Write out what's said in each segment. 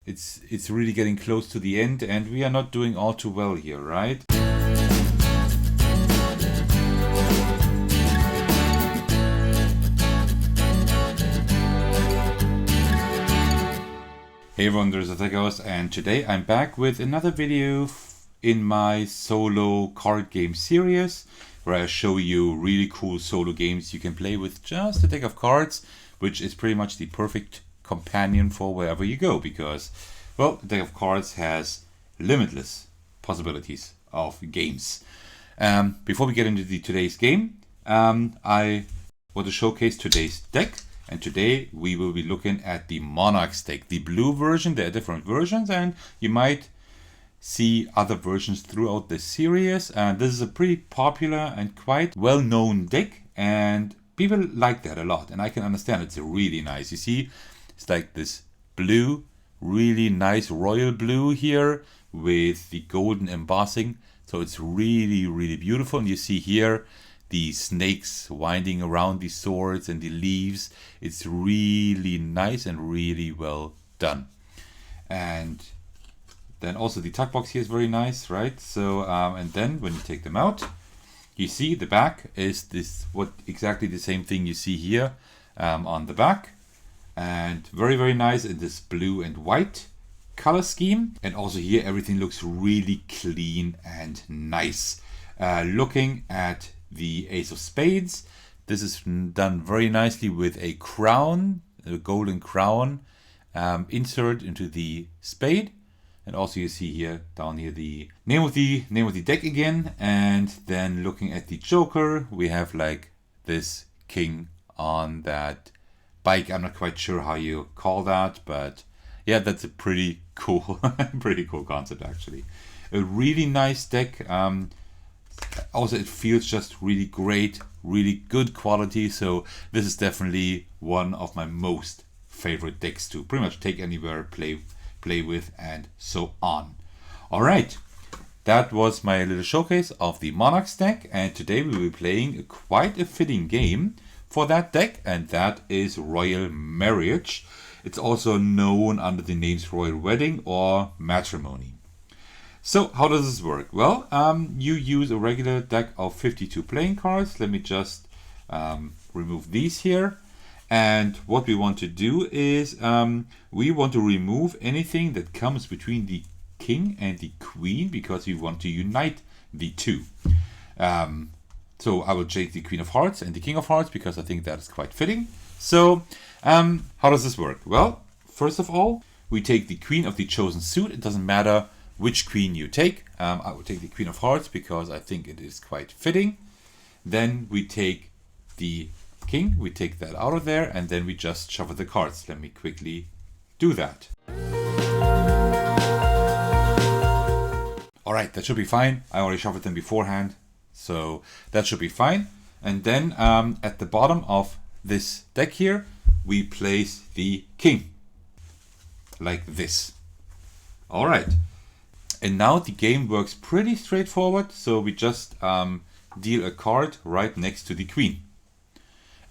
it's really getting close to the end, and we are not doing all too well here, right? Hey everyone, there's Attackos, and today I'm back with another video in my solo card game series where I show you really cool solo games you can play with just a deck of cards, which is pretty much the perfect companion for wherever you go, because, well, a deck of cards has limitless possibilities of games. Before we get into today's game, I want to showcase today's deck. And today we will be looking at the Monarchs deck, the blue version. There are different versions, and you might see other versions throughout the series. And this is a pretty popular and quite well-known deck, and people like that a lot. And I can understand it's really nice. You see, it's like this blue, really nice royal blue here with the golden embossing. So it's really, really beautiful. And you see here the snakes winding around the swords and the leaves. It's really nice and really well done. And then also the tuck box here is very nice, right? So and then when you take them out, you see the back is this exactly the same thing you see here on the back, and very, very nice in this blue and white color scheme. And also here everything looks really clean and nice. Looking at the Ace of Spades, this is done very nicely with a crown, a golden crown, insert into the spade. And also you see here down here the name of the deck again. And then looking at the Joker, we have like this king on that bike. I'm not quite sure how you call that, but yeah, that's a pretty cool pretty cool concept actually. A really nice deck. Also, it feels just really great, really good quality. So this is definitely one of my most favorite decks to pretty much take anywhere, play with, and so on. All right, that was my little showcase of the Monarchs deck, and today we will be playing quite a fitting game for that deck, and that is Royal Marriage. It's also known under the names Royal Wedding or Matrimony. So how does this work? Well, you use a regular deck of 52 playing cards. Let me just remove these here. And what we want to do is we want to remove anything that comes between the king and the queen, because we want to unite the two. So I will take the Queen of Hearts and the King of Hearts because I think that is quite fitting. So how does this work? Well, first of all, we take the Queen of the chosen suit. It doesn't matter which queen you take. I will take the Queen of Hearts because I think it is quite fitting. Then we take the king, we take that out of there, and then we just shuffle the cards. Let me quickly do that. All right, that should be fine. I already shuffled them beforehand, so that should be fine. And then at the bottom of this deck here, we place the king, like this. All right. And now the game works pretty straightforward. So we just deal a card right next to the queen.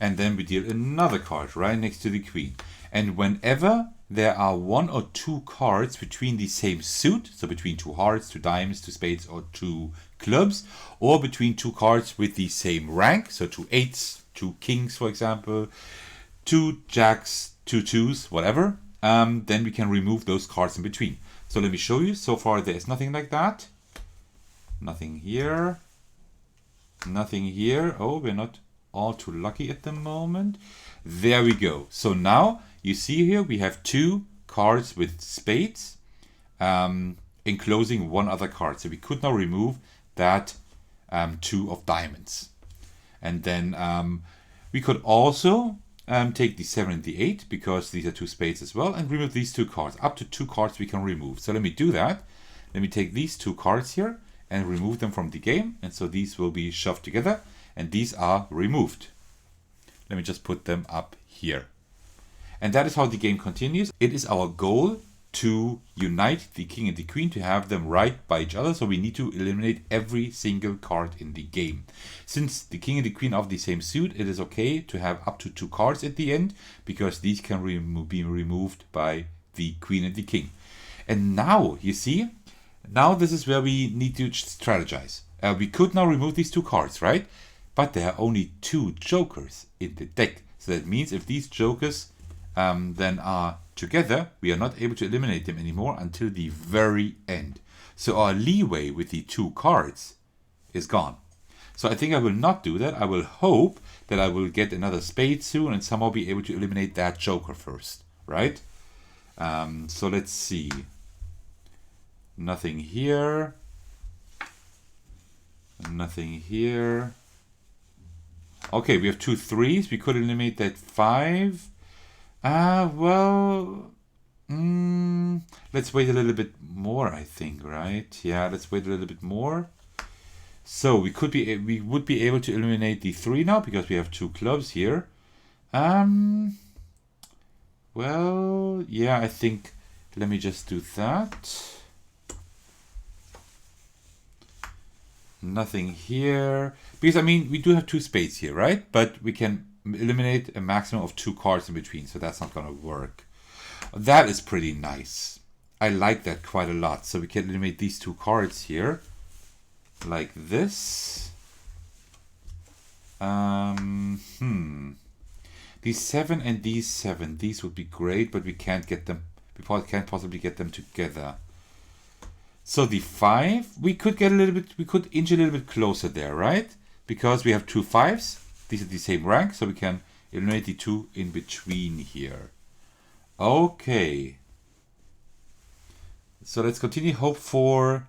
And then we deal another card right next to the queen. And whenever there are one or two cards between the same suit, so between two hearts, two diamonds, two spades, or two clubs, or between two cards with the same rank, so two eights, two kings, for example, two jacks, two twos, whatever, then we can remove those cards in between. So let me show you. So far there is nothing like that. Nothing here. Nothing here. Oh, we're not all too lucky at the moment. There we go. So now you see here we have two cards with spades enclosing one other card. So we could now remove that two of diamonds. And then we could also take the 7 and the 8 because these are two spades as well, and remove these two cards. Up to two cards we can remove. So let me do that. Let me take these two cards here and remove them from the game. And so these will be shoved together and these are removed. Let me just put them up here. And that is how the game continues. It is our goal to unite the king and the queen, to have them right by each other. So we need to eliminate every single card in the game. Since the king and the queen are of the same suit, it is okay to have up to two cards at the end, because these can be removed by the queen and the king. And now, you see, now this is where we need to strategize. We could now remove these 2 cards, right? But there are only 2 jokers in the deck. So that means if these jokers then are together, we are not able to eliminate them anymore until the very end. So our leeway with the 2 cards is gone. So I think I will not do that. I will hope that I will get another spade soon and somehow be able to eliminate that joker first, right? So let's see. Nothing here. Nothing here. Okay, we have 2 3s. We could eliminate that 5. Well, let's wait a little bit more, I think, right? Yeah, let's wait a little bit more. So we would be able to eliminate the 3 now because we have 2 clubs here. Well, yeah, I think let me just do that. Nothing here. Because, I mean, we do have 2 spades here, right? But we can eliminate a maximum of 2 cards in between, so that's not going to work. That is pretty nice. I like that quite a lot. So we can eliminate these 2 cards here. Like this. These 7 and these 7. These would be great, but we can't get them. We can't possibly get them together. So the 5, we could get a little bit, we could inch a little bit closer there, right? Because we have 2 5s. These are the same rank, so we can eliminate the 2 in between here. Okay. So let's continue. Hope for...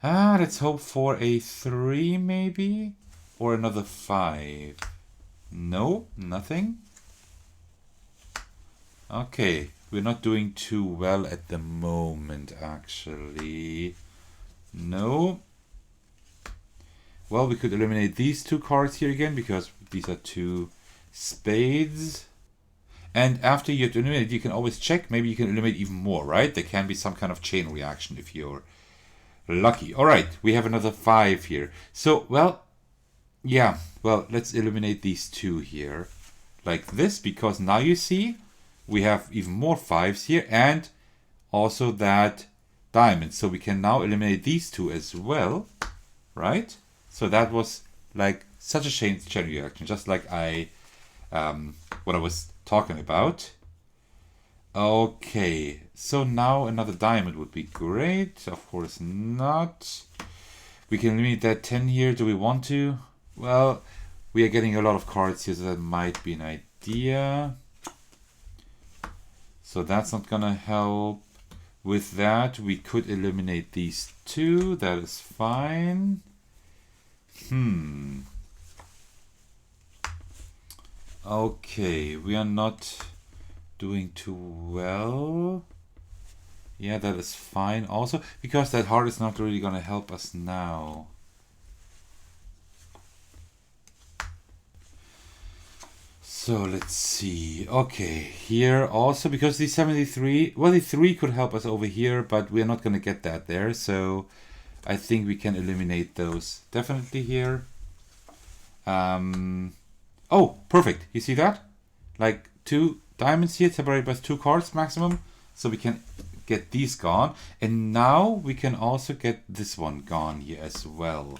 let's hope for a 3 maybe? Or another 5. No, nothing. Okay. We're not doing too well at the moment, actually. No. Well, we could eliminate these 2 cards here again, because these are 2 spades. And after you have to eliminate, you can always check. Maybe you can eliminate even more, right? There can be some kind of chain reaction if you're lucky. All right, we have another 5 here. So, well, yeah. Well, let's eliminate these 2 here. Like this, because now you see... we have even more 5s here and also that diamond. So we can now eliminate these 2 as well, right? So that was like such a chain reaction, just like what I was talking about. Okay, so now another diamond would be great. Of course not. We can eliminate that 10 here. Do we want to? Well, we are getting a lot of cards here, so that might be an idea. So that's not gonna help. With that, we could eliminate these 2. That is fine. Okay, we are not doing too well. Yeah, that is fine also, because that heart is not really gonna help us now. So let's see. Okay, here also, because the 73, well, the 3 could help us over here, but we're not going to get that there. So I think we can eliminate those definitely here. Oh, perfect. You see that? Like 2 diamonds here separated by 2 cards maximum. So we can get these gone. And now we can also get this one gone here as well.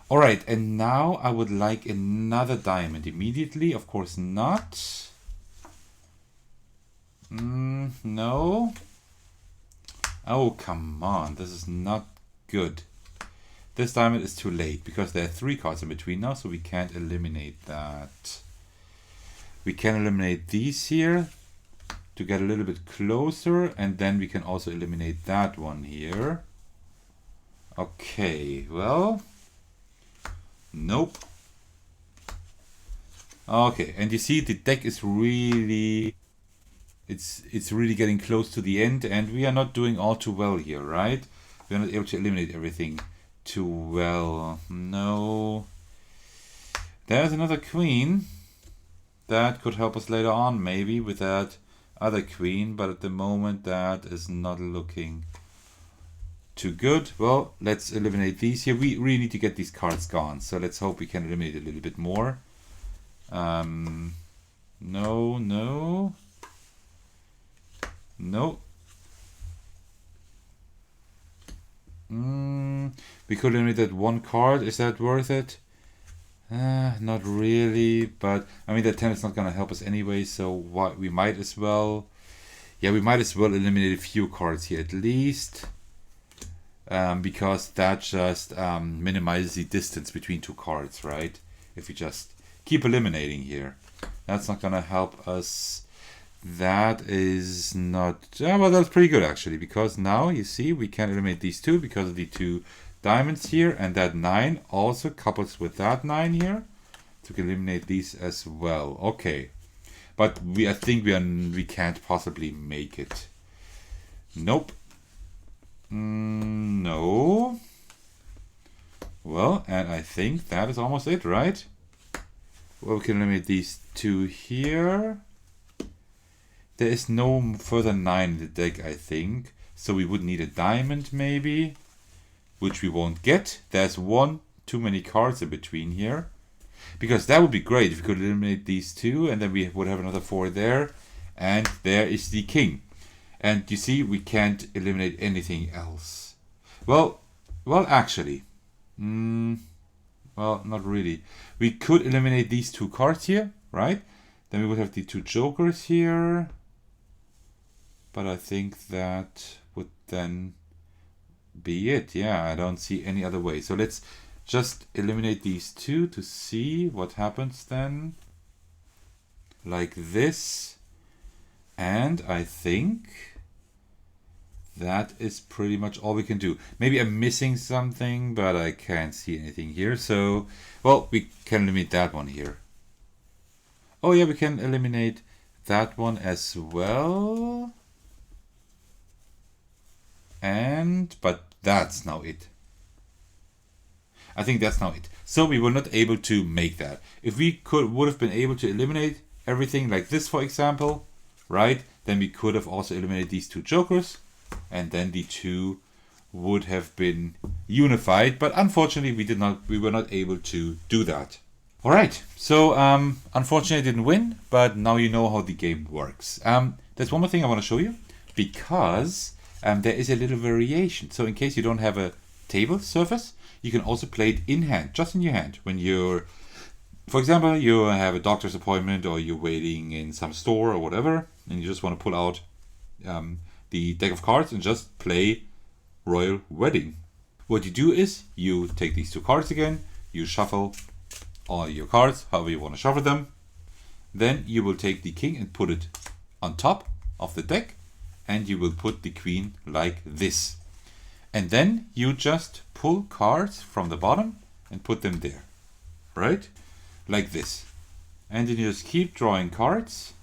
All right, and now I would like another diamond immediately. Of course not. No. Oh, come on. This is not good. This diamond is too late because there are 3 cards in between now, so we can't eliminate that. We can eliminate these here to get a little bit closer, and then we can also eliminate that one here. Okay, well... nope. Okay, and you see the deck is really... It's really getting close to the end, and we are not doing all too well here, right? We are not able to eliminate everything too well. No. There's another queen. That could help us later on, maybe, with that other queen, but at the moment that is not looking too good. Well, let's eliminate these here. We really need to get these cards gone, so let's hope we can eliminate a little bit more. No. No. We could eliminate that one card. Is that worth it? Not really, but I mean that 10 is not gonna help us anyway, so what we might as well, yeah, we might as well eliminate a few cards here at least, because that just minimizes the distance between two cards, right? If we just keep eliminating here, that's not gonna help us. That is not, well, that's pretty good actually, because now you see we can eliminate these two because of the two diamonds here, and that 9 also couples with that 9 here, so we can eliminate these as well. Okay, but I think we can't possibly make it. Nope. No. Well, and I think that is almost it, right? Well, we can eliminate these two here. There is no further 9 in the deck, I think, so we would need a diamond maybe, which we won't get. There's one too many cards in between here, because that would be great if we could eliminate these two, and then we would have another 4 there, and there is the king. And you see, we can't eliminate anything else. Well, actually, well, not really. We could eliminate these two cards here, right? Then we would have the two jokers here, but I think that would then be it. Yeah, I don't see any other way. So let's just eliminate these two to see what happens then. Like this. And I think that is pretty much all we can do. Maybe I'm missing something, but I can't see anything here. So, well, we can eliminate that one here. Oh yeah, we can eliminate that one as well. But that's now it. I think that's now it. So we were not able to make that. If we would have been able to eliminate everything like this, for example, right? Then we could have also eliminated these two jokers, and then the two would have been unified. But unfortunately, we were not able to do that. All right. So unfortunately, I didn't win, but now you know how the game works. There's one more thing I want to show you, because there is a little variation. So in case you don't have a table surface, you can also play it in hand, just in your hand. When you're, for example, you have a doctor's appointment, or you're waiting in some store or whatever, and you just want to pull out the deck of cards and just play Royal Wedding. What you do is you take these two cards again, you shuffle all your cards, however you want to shuffle them. Then you will take the king and put it on top of the deck, and you will put the queen like this. And then you just pull cards from the bottom and put them there, right? Like this. And then you just keep drawing cards.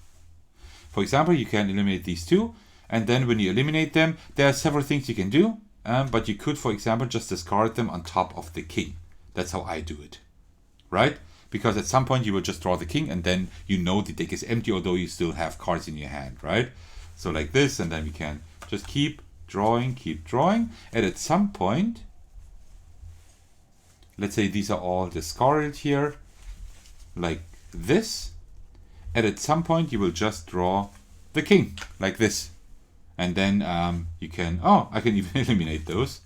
For example, you can eliminate these two, and then when you eliminate them, there are several things you can do, but you could, for example, just discard them on top of the king. That's how I do it, right? Because at some point you will just draw the king, and then you know the deck is empty, although you still have cards in your hand, right? So like this, and then we can just keep drawing, and at some point, let's say these are all discarded here, like this, and at some point you will just draw the king, like this. And then you can, I can even eliminate those,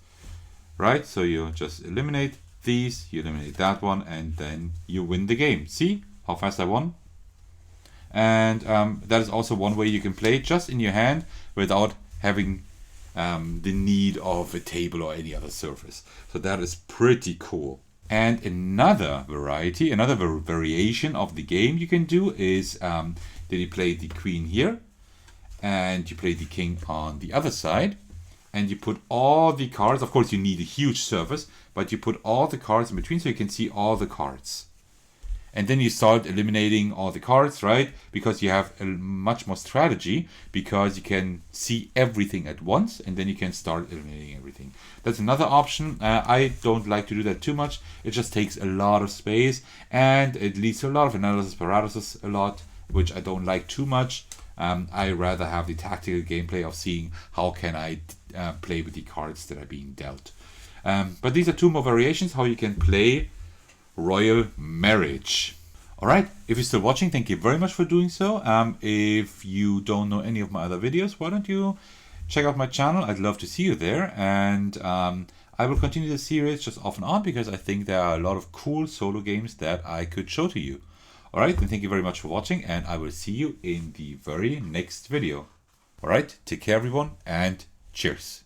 right? So you just eliminate these, you eliminate that one, and then you win the game. See how fast I won? And that is also one way you can play just in your hand without having the need of a table or any other surface. So that is pretty cool. And another variation of the game you can do is that you play the queen here, and you play the king on the other side, and you put all the cards. Of course, you need a huge surface, but you put all the cards in between so you can see all the cards. And then you start eliminating all the cards, right? Because you have a much more strategy, because you can see everything at once, and then you can start eliminating everything. That's another option. I don't like to do that too much. It just takes a lot of space, and it leads to a lot of analysis paralysis, which I don't like too much. I rather have the tactical gameplay of seeing how can I play with the cards that are being dealt. But these are two more variations how you can play Royal Marriage. Alright, if you're still watching, thank you very much for doing so. If you don't know any of my other videos, why don't you check out my channel? I'd love to see you there. And I will continue the series just off and on because I think there are a lot of cool solo games that I could show to you. Alright, then thank you very much for watching, and I will see you in the very next video. Alright, take care everyone, and cheers.